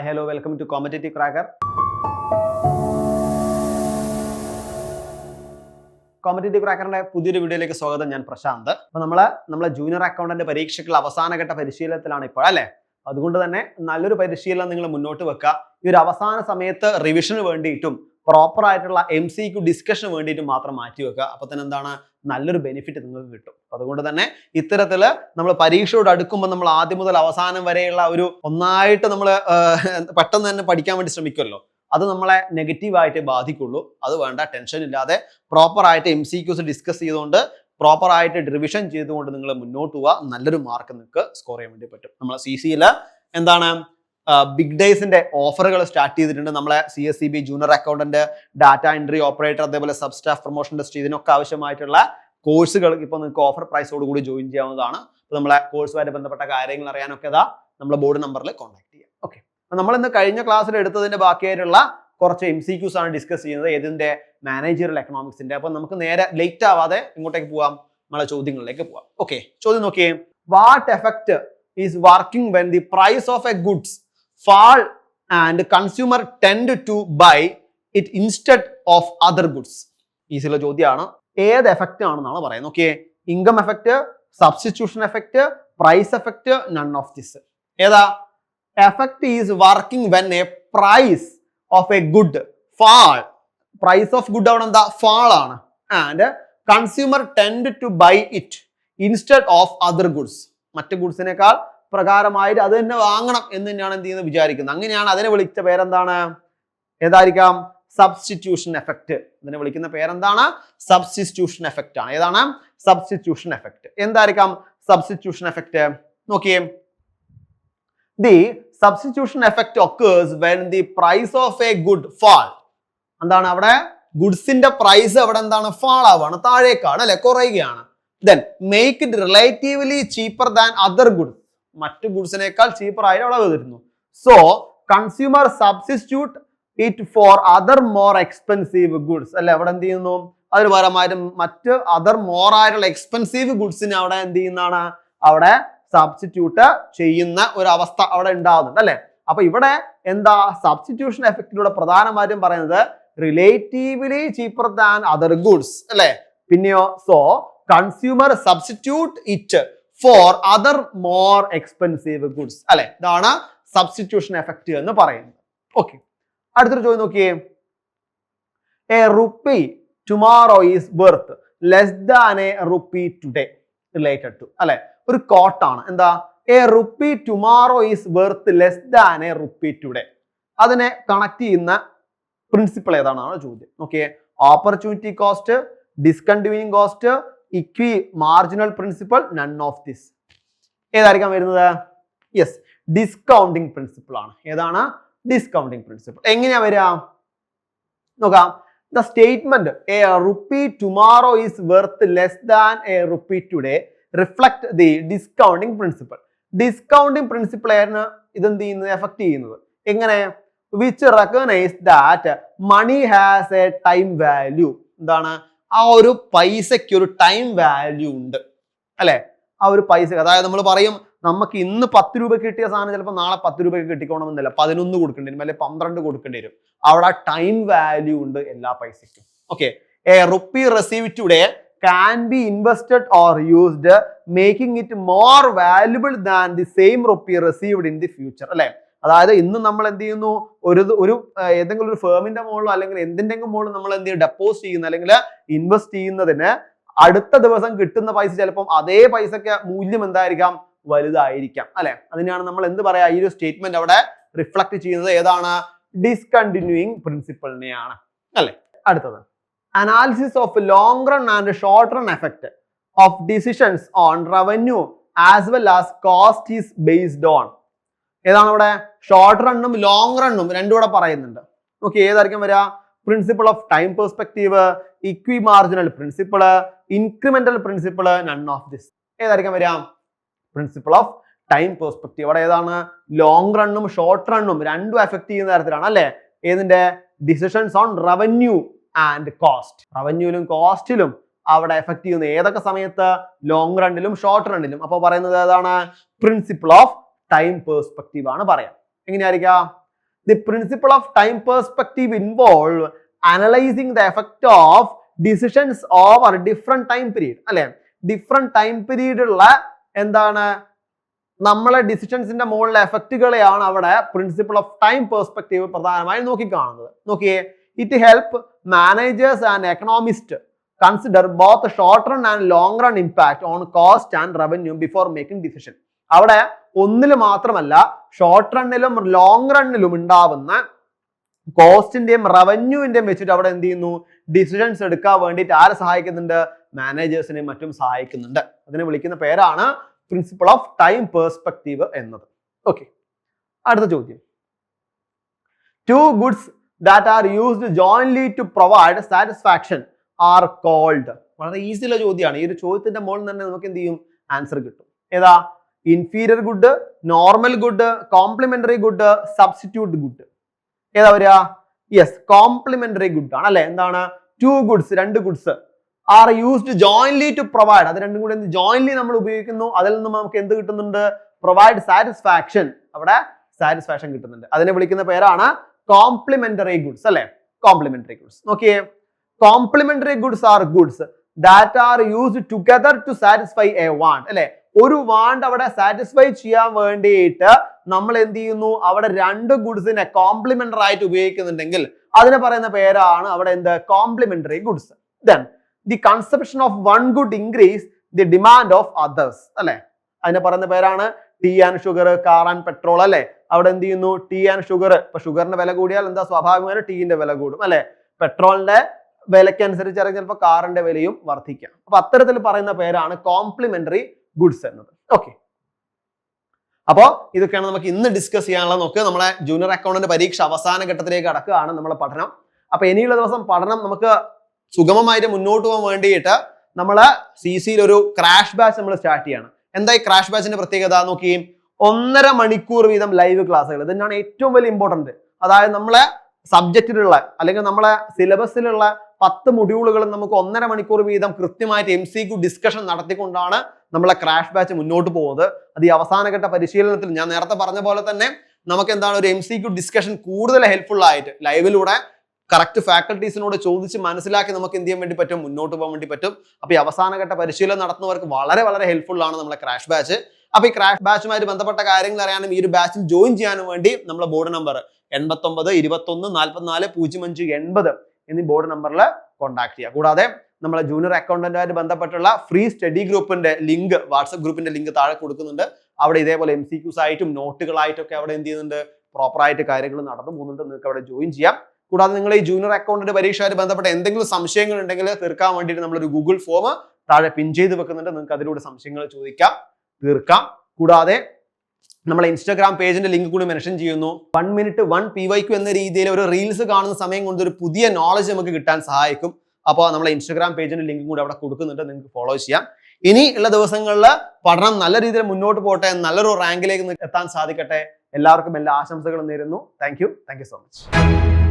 Hi, hello, welcome to Competitive Cracker. Competitive ക്രാക്കറിന്റെ പുതിയൊരു വീഡിയോയിലേക്ക് സ്വാഗതം. ഞാൻ പ്രശാന്ത്. അപ്പോൾ നമ്മളെ ജൂനിയർ അക്കൗണ്ടന്റ് പരീക്ഷയ്ക്കുള്ള അവസാനഘട്ട പരിശീലനത്തിലാണ് ഇപ്പോൾ അല്ലേ. അതുകൊണ്ട് തന്നെ നല്ലൊരു പരിശീലനം നിങ്ങൾ മുന്നോട്ട് വെക്കുക. ഈ ഒരു അവസാന സമയത്ത് റിവിഷന് വേണ്ടിയിട്ടും പ്രോപ്പർ ആയിട്ടുള്ള MCQ ഡിസ്കഷന് വേണ്ടിയിട്ടും മാത്രം മാറ്റി വെക്കുക. അപ്പോൾ തന്നെ എന്താണ് നല്ലൊരു ബെനിഫിറ്റ് നിങ്ങൾക്ക് കിട്ടും. അതുകൊണ്ട് തന്നെ ഇത്തരത്തിൽ നമ്മൾ പരീക്ഷയോട് അടുക്കുമ്പോൾ നമ്മൾ ആദ്യം മുതൽ അവസാനം വരെയുള്ള ഒരു ഒന്നായിട്ട് നമ്മൾ പെട്ടെന്ന് തന്നെ പഠിക്കാൻ വേണ്ടി ശ്രമിക്കുമല്ലോ. അത് നമ്മളെ നെഗറ്റീവായിട്ട് ബാധിക്കുള്ളൂ. അത് വേണ്ട, ടെൻഷൻ ഇല്ലാതെ പ്രോപ്പർ ആയിട്ട് MCQs ഡിസ്കസ് ചെയ്തുകൊണ്ട് പ്രോപ്പർ ആയിട്ട് റിവിഷൻ ചെയ്തുകൊണ്ട് നിങ്ങൾ മുന്നോട്ട് പോവുക. നല്ലൊരു മാർക്ക് നിങ്ങൾക്ക് സ്കോർ ചെയ്യാൻ വേണ്ടി പറ്റും. നമ്മളെ CCയിൽ എന്താണ് ബിഗ് ഡേയ്സിന്റെ ഓഫറുകൾ സ്റ്റാർട്ട് ചെയ്തിട്ടുണ്ട്. നമ്മളെ CSCB junior accountant, data entry operator, അതേപോലെ സബ് സ്റ്റാഫ് പ്രൊമോഷൻ ടെസ്റ്റ്, ഇതിനൊക്കെ ആവശ്യമായിട്ടുള്ള കോഴ്സുകൾ ഇപ്പോൾ നിങ്ങൾക്ക് ഓഫർ പ്രൈസോട് കൂടി ജോയിൻ ചെയ്യാവുന്നതാണ്. അപ്പോൾ നമ്മളെ കോഴ്സുമായിട്ട് ബന്ധപ്പെട്ട കാര്യങ്ങൾ അറിയാനൊക്കെ നമ്മളെ ബോർഡ് നമ്പറിൽ കോൺടാക്ട് ചെയ്യാം. ഓക്കെ, നമ്മൾ ഇന്ന് കഴിഞ്ഞ ക്ലാസ്സിൽ എടുത്തതിന്റെ ബാക്കിയായിട്ടുള്ള കുറച്ച് MCQs ആണ് ഡിസ്കസ് ചെയ്യുന്നത്. ഏതിന്റെ മാനേജറിയൽ എക്കണോമിക്സിന്റെ. അപ്പൊ നമുക്ക് നേരെ ലേറ്റ് ആവാതെ ഇങ്ങോട്ടേക്ക് പോവാം, നമ്മളെ ചോദ്യങ്ങളിലേക്ക് പോവാം. ഓക്കെ, ചോദ്യം നോക്കിയേ. What effect is working when the price of a goods fall and consumer tend to buy it instead of other goods? ഈസിയുള്ള ചോദ്യമാണ്. ഏത് എഫക്റ്റ് ആണെന്നാണ് പറയുന്നത്. Okay, income effect, substitution effect, price effect, none of this. ഏതാ? Effect is working when a price of a good fall. Price of good അവിടെ എന്താ? fall ആണ്. And consumer tend to buy it instead of other goods. മറ്റു ഗുഡ്സിനേക്കാൾ പ്രകാരമായിട്ട് അത് തന്നെ വാങ്ങണം എന്ന് തന്നെയാണ് എന്ത് ചെയ്യുന്നത് വിചാരിക്കുന്നത്. അങ്ങനെയാണ് അതിനെ വിളിച്ച പേരെന്താണ്? ഏതായിരിക്കാം? Substitution effect. ഇതിനെ വിളിക്കുന്ന പേരെന്താണ്? സബ്സ്റ്റിറ്റ്യൂഷൻ എഫക്റ്റ് ആണ്. ഏതാണ്? Substitution effect. എന്തായിരിക്കാം സബ്സ്റ്റിറ്റ്യൂഷൻ എഫക്റ്റ്? നോക്കിയേ. The substitution effect occurs when the price of a good fall. എന്താണ് അവിടെ? ഗുഡ്സിന്റെ പ്രൈസ് അവിടെ എന്താണ്? ഫാൾ ആവാണ്, താഴേക്കാണ് അല്ലെ, കുറയുകയാണ്. Then make it relatively cheaper than other goods. മറ്റു ഗുഡ്സിനേക്കാൾ ചീപ്പർ ആയി അവിടെ വരുന്നു. So consumer substitute it for other more expensive goods. അല്ലെ, അവിടെ എന്ത് ചെയ്യുന്നു? അതിന് പകരമായിട്ട് മറ്റ് അതർ മോർ ആയിട്ടുള്ള എക്സ്പെൻസീവ് ഗുഡ്സിനെ അവിടെ എന്ത് ചെയ്യുന്നതാണ്? അവിടെ സബ്സ്റ്റിറ്റ്യൂട്ട് ചെയ്യുന്ന ഒരു അവസ്ഥ അവിടെ ഉണ്ടാവുന്നുണ്ട് അല്ലെ. അപ്പൊ ഇവിടെ എന്താ സബ്സ്റ്റിറ്റ്യൂഷൻ എഫക്റ്റിലൂടെ പ്രധാനമായിട്ടും പറയുന്നത് relatively cheaper than other goods അല്ലെ. പിന്നെയോ so consumer substitute it for other more expensive goods അല്ലെ. ഇതാണ് സബ്സ്റ്റിറ്റ്യൂഷൻ എഫക്റ്റ് എന്ന് പറയുന്നത്. ഓക്കെ, അടുത്തൊരു ചോദ്യം നോക്കിയേ. A rupee tomorrow is worth less than a rupee today related to അല്ലെ. ഒരു കോട്ടാണ്. എന്താ? A rupee tomorrow is worth less than a rupee today. അതിനെ കണക്ട് ചെയ്യുന്ന പ്രിൻസിപ്പിൾ ഏതാണെന്നാണ് ചോദ്യം. Okay, opportunity cost, discontinuing cost, equi marginal principle, none of this. ഏതായിരിക്കാം വരുന്നത്? യെസ്, ഡിസ്കൗണ്ടിങ് പ്രിൻസിപ്പിൾ ആണ്. ഏതാണ്? Discounting principle. എങ്ങനെയാ വരിക നോക്കാം. The statement a rupee tomorrow is worth less than a rupee today reflect the discounting principle. Discounting principle ആണ് ഇതെന്ത് ചെയ്യുന്നത്? എഫക്ട് ചെയ്യുന്നത്. എങ്ങനെ? which recognize that money has a time value. എന്താണ്? ആ ഒരു പൈസയ്ക്ക് ഒരു ടൈം വാല്യൂ ഉണ്ട് അല്ലെ. ആ ഒരു പൈസ, അതായത് നമ്മൾ പറയും നമുക്ക് ഇന്ന് 10 രൂപ കിട്ടിയ സാധനം ചിലപ്പോൾ നാളെ 10 രൂപയ്ക്ക് കിട്ടിക്കോണമെന്നില്ല, 11 കൊടുക്കേണ്ടി വരും, അല്ലെങ്കിൽ 12 കൊടുക്കേണ്ടി വരും. അവിടെ ടൈം വാല്യൂ ഉണ്ട് എല്ലാ പൈസയ്ക്കും. Okay, a rupee received today can be invested or used making it more valuable than the same rupee received in the future അല്ലെ. അതായത് ഇന്ന് നമ്മൾ എന്ത് ചെയ്യുന്നു? ഒരു ഏതെങ്കിലും ഒരു ഫേമിന്റെ മുകളിലോ അല്ലെങ്കിൽ എന്തിന്റെങ്കിലും മുകളിൽ നമ്മൾ എന്ത് ചെയ്യും? ഡെപ്പോസിറ്റ് ചെയ്യുന്ന അല്ലെങ്കിൽ ഇൻവെസ്റ്റ് ചെയ്യുന്നതിന് അടുത്ത ദിവസം കിട്ടുന്ന പൈസ ചിലപ്പം അതേ പൈസക്ക് മൂല്യം എന്തായിരിക്കാം? വലുതായിരിക്കാം അല്ലെ. അതിനാണ് നമ്മൾ എന്ത് പറയാ? ഈ ഒരു സ്റ്റേറ്റ്മെന്റ് അവിടെ റിഫ്ലക്ട് ചെയ്യുന്നത് ഏതാണ്? ഡിസ്കണ്ടിന്യൂയിങ് പ്രിൻസിപ്പിളിനെയാണ് അല്ലെ. അടുത്തത് analysis of long run and short run effect of decisions on revenue as well as cost is based on. ഏതാണ് അവിടെ? ഷോർട്ട് റണ്ണും ലോങ് റണ്ണും രണ്ടും കൂടെ പറയുന്നുണ്ട്. ഓക്കെ, ഏതായിരിക്കും വരിക? Principle of time perspective, equi marginal principle, incremental principle, none of this. ഏതായിരിക്കും വരിക? Principle of time perspective. അവിടെ ഏതാണ്? ലോങ് റണ്ണും ഷോർട്ട് റണ്ണും രണ്ടും എഫക്ട് ചെയ്യുന്ന തരത്തിലാണ് അല്ലെ. ഏതിന്റെ? Decisions on revenue and cost. റവന്യൂലും കോസ്റ്റിലും അവിടെ എഫക്ട് ചെയ്യുന്ന ഏതൊക്കെ സമയത്ത്? ലോങ് റണ്ണിലും ഷോർട്ട് റണ്ണിലും. അപ്പൊ പറയുന്നത് ഏതാണ്? പ്രിൻസിപ്പിൾ ഓഫ് ടൈം പെർസ്പെക്റ്റീവ് ആണ് പറയാം. എങ്ങനെയായിരിക്കാം? The principle of time perspective involve analyzing the effect of decisions over different time period. അല്ലെ, ഡിഫറെന്റ് ടൈം പീരീഡ് ഉള്ള എന്താണ് നമ്മളെ ഡിസിഷൻസിന്റെ മുകളിലെ എഫക്റ്റുകളെയാണ് അവിടെ പ്രിൻസിപ്പിൾ ഓഫ് ടൈം പെർസ്പെക്റ്റീവ് പ്രധാനമായും നോക്കിക്കാണുന്നത്. നോക്കിയേ, it help managers and economist consider both short run and long run impact on cost and revenue before making decision. അവിടെ ഒന്നിൽ മാത്രമല്ല, ഷോർട്ട് റണ്ണിലും ലോങ് റണ്ണിലും ഉണ്ടാവുന്ന കോസ്റ്റിന്റെയും റവന്യൂവിന്റെയും വെച്ചിട്ട് അവിടെ എന്ത് ചെയ്യുന്നു, ഡിസിഷൻസ് എടുക്കാൻ വേണ്ടിയിട്ട് ആരെ സഹായിക്കുന്നുണ്ട്, മാനേജേഴ്സിനെയും മറ്റും സഹായിക്കുന്നുണ്ട്. അതിനെ വിളിക്കുന്ന പേരാണ് പ്രിൻസിപ്പിൾ ഓഫ് ടൈം പെർസ്പെക്റ്റീവ് എന്നത്. ഓക്കെ, അടുത്ത ചോദ്യം. Two goods that are used jointly to provide satisfaction are called. വളരെ ഈസി ഉള്ള ചോദ്യമാണ്. ഈ ഒരു ചോദ്യത്തിന്റെ മുകളിൽ തന്നെ നമുക്ക് എന്ത് ചെയ്യും, ആൻസർ കിട്ടും. ഏതാ? Inferior good, normal good, complementary good, substitute good. ഏതാ വരിക? യെസ്, കോംപ്ലിമെന്ററി ഗുഡ് ആണ് അല്ലെ. എന്താണ്? ടു ഗുഡ്സ്, രണ്ട് goods are used jointly to provide. അത് രണ്ടും കൂടി ജോയിൻലി നമ്മൾ ഉപയോഗിക്കുന്നു. അതിൽ നിന്ന് നമുക്ക് എന്ത് കിട്ടുന്നുണ്ട്? Provide satisfaction. അവിടെ സാറ്റിസ്ഫാക്ഷൻ കിട്ടുന്നുണ്ട്. അതിനെ വിളിക്കുന്ന പേരാണ് കോംപ്ലിമെന്ററി ഗുഡ്സ് അല്ലെ. Complementary goods. നോക്കിയേ, complementary goods are goods that are used together to satisfy a want അല്ലെ. ഒരു വാണ്ട് അവിടെ സാറ്റിസ്ഫൈ ചെയ്യാൻ വേണ്ടിയിട്ട് നമ്മൾ എന്ത് ചെയ്യുന്നു, അവിടെ രണ്ട് ഗുഡ്സിനെ കോംപ്ലിമെന്ററി ആയിട്ട് ഉപയോഗിക്കുന്നുണ്ടെങ്കിൽ അതിനെ പറയുന്ന പേരാണ് അവിടെ എന്ത്, complimentary goods. Then the consumption of one good increase the demand of others അല്ലെ. അതിനെ പറയുന്ന പേരാണ് tea and sugar, car and petrol അല്ലെ. അവിടെ എന്ത് ചെയ്യുന്നു, ടീ ആൻഡ് ഷുഗർ. ഇപ്പൊ ഷുഗറിന്റെ വില കൂടിയാൽ എന്താ, സ്വാഭാവികമായും ടീന്റെ വില കൂടും അല്ലെ. പെട്രോളിന്റെ വിലക്കനുസരിച്ച് ചിലപ്പോൾ കാറിന്റെ വിലയും വർദ്ധിക്കാം. അപ്പൊ അത്തരത്തിൽ പറയുന്ന പേരാണ് കോംപ്ലിമെന്ററി ഗുഡ്സ് എന്നത്. ഓക്കെ, അപ്പോ ഇതൊക്കെയാണ് നമുക്ക് ഇന്ന് ഡിസ്കസ് ചെയ്യാനുള്ളത്. നോക്ക്, നമ്മളെ ജൂനിയർ അക്കൗണ്ടന്റ് പരീക്ഷ അവസാന ഘട്ടത്തിലേക്ക് കടക്കുകയാണ് നമ്മളെ പഠനം. അപ്പൊ ഇനിയുള്ള ദിവസം പഠനം നമുക്ക് സുഗമമായിട്ട് മുന്നോട്ട് പോകാൻ വേണ്ടിയിട്ട് നമ്മള് CCയിൽ ഒരു ക്രാഷ് ബാച്ച് നമ്മൾ സ്റ്റാർട്ട് ചെയ്യാണ്. എന്താ ഈ ക്രാഷ് ബാച്ചിന്റെ പ്രത്യേകത? നോക്കി, 1.5 മണിക്കൂർ വീതം ലൈവ് ക്ലാസ്സുകൾ. ഇതന്നെയാണ് ഏറ്റവും വലിയ ഇമ്പോർട്ടന്റ്. അതായത് നമ്മളെ സബ്ജക്റ്റിലുള്ള അല്ലെങ്കിൽ നമ്മളെ സിലബസിലുള്ള 10 മൊഡ്യൂളുകളും നമുക്ക് 1.5 മണിക്കൂർ വീതം കൃത്യമായിട്ട് MCQ ഡിസ്കഷൻ നടത്തിക്കൊണ്ടാണ് നമ്മളെ ക്രാഷ് ബാച്ച് മുന്നോട്ട് പോകുന്നത്. അത് ഈ അവസാനഘട്ട പരിശീലനത്തിൽ ഞാൻ നേരത്തെ പറഞ്ഞ പോലെ തന്നെ നമുക്ക് എന്താണ്, ഒരു MCQ ഡിസ്കഷൻ കൂടുതൽ ഹെൽപ്ഫുൾ ആയിട്ട് ലൈവിലൂടെ കറക്റ്റ് ഫാക്കൽറ്റീസിനോട് ചോദിച്ച് മനസ്സിലാക്കി നമുക്ക് എന്ത് ചെയ്യാൻ വേണ്ടി പറ്റും, മുന്നോട്ട് പോകാൻ വേണ്ടി പറ്റും. അപ്പൊ ഈ അവസാനഘട്ട പരിശീലനം നടത്തുന്നവർക്ക് വളരെ വളരെ ഹെൽപ്ഫുൾ ആണ് നമ്മളെ ക്രാഷ് ബാച്ച്. അപ്പൊ ഈ ക്രാഷ് ബാച്ചുമായിട്ട് ബന്ധപ്പെട്ട കാര്യങ്ങൾ അറിയാനും ഈ ഒരു ബാച്ചിൽ ജോയിൻ ചെയ്യാനും വേണ്ടി നമ്മളെ ബോർഡ് നമ്പർ 89 21 44 05 80 എന്നീ ബോർഡ് നമ്പറിൽ കോൺടാക്ട് ചെയ്യുക. കൂടാതെ നമ്മളെ ജൂനിയർ അക്കൗണ്ടന്റുമായിട്ട് ബന്ധപ്പെട്ടുള്ള ഫ്രീ സ്റ്റഡി ഗ്രൂപ്പിന്റെ ലിങ്ക്, വാട്സ്ആപ്പ് ഗ്രൂപ്പിന്റെ ലിങ്ക് താഴെ കൊടുക്കുന്നുണ്ട്. അവിടെ ഇതേപോലെ MCQs ആയിട്ടും നോട്ടുകളായിട്ടും ഒക്കെ അവിടെ എന്ത് ചെയ്യുന്നുണ്ട്, പ്രോപ്പറായിട്ട് കാര്യങ്ങൾ നടന്നു പോകുന്നുണ്ട്. നിങ്ങൾക്ക് അവിടെ ജോയിൻ ചെയ്യാം. കൂടാതെ നിങ്ങൾ ഈ ജൂനിയർ അക്കൗണ്ടന്റ് പരീക്ഷയുമായിട്ട് ബന്ധപ്പെട്ട എന്തെങ്കിലും സംശയങ്ങൾ ഉണ്ടെങ്കിൽ തീർക്കാൻ വേണ്ടിയിട്ട് നമ്മളൊരു ഗൂഗിൾ ഫോം താഴെ പിൻ ചെയ്ത് വെക്കുന്നുണ്ട്. നിങ്ങൾക്ക് അതിലൂടെ സംശയങ്ങൾ ചോദിക്കാം, തീർക്കാം. കൂടാതെ നമ്മളെ ഇൻസ്റ്റാഗ്രാം പേജിന്റെ ലിങ്ക് കൂടി മെൻഷൻ ചെയ്യുന്നു. 1 മിനിറ്റ് 1 PYQ എന്ന രീതിയിൽ ഒരു റീൽസ് കാണുന്ന സമയം കൊണ്ട് ഒരു പുതിയ നോളജ് നമുക്ക് കിട്ടാൻ സഹായിക്കും. അപ്പോൾ നമ്മളെ ഇൻസ്റ്റാഗ്രാം പേജിന്റെ ലിങ്ക് കൂടി അവിടെ കൊടുക്കുന്നുണ്ട്, നിങ്ങൾക്ക് ഫോളോ ചെയ്യാം. ഇനി ഉള്ള ദിവസങ്ങളിൽ പഠനം നല്ല രീതിയിൽ മുന്നോട്ട് പോട്ടെ, നല്ലൊരു റാങ്കിലേക്ക് എത്താൻ സാധിക്കട്ടെ. എല്ലാവർക്കും എല്ലാ ആശംസകളും നേരുന്നു. Thank you so much.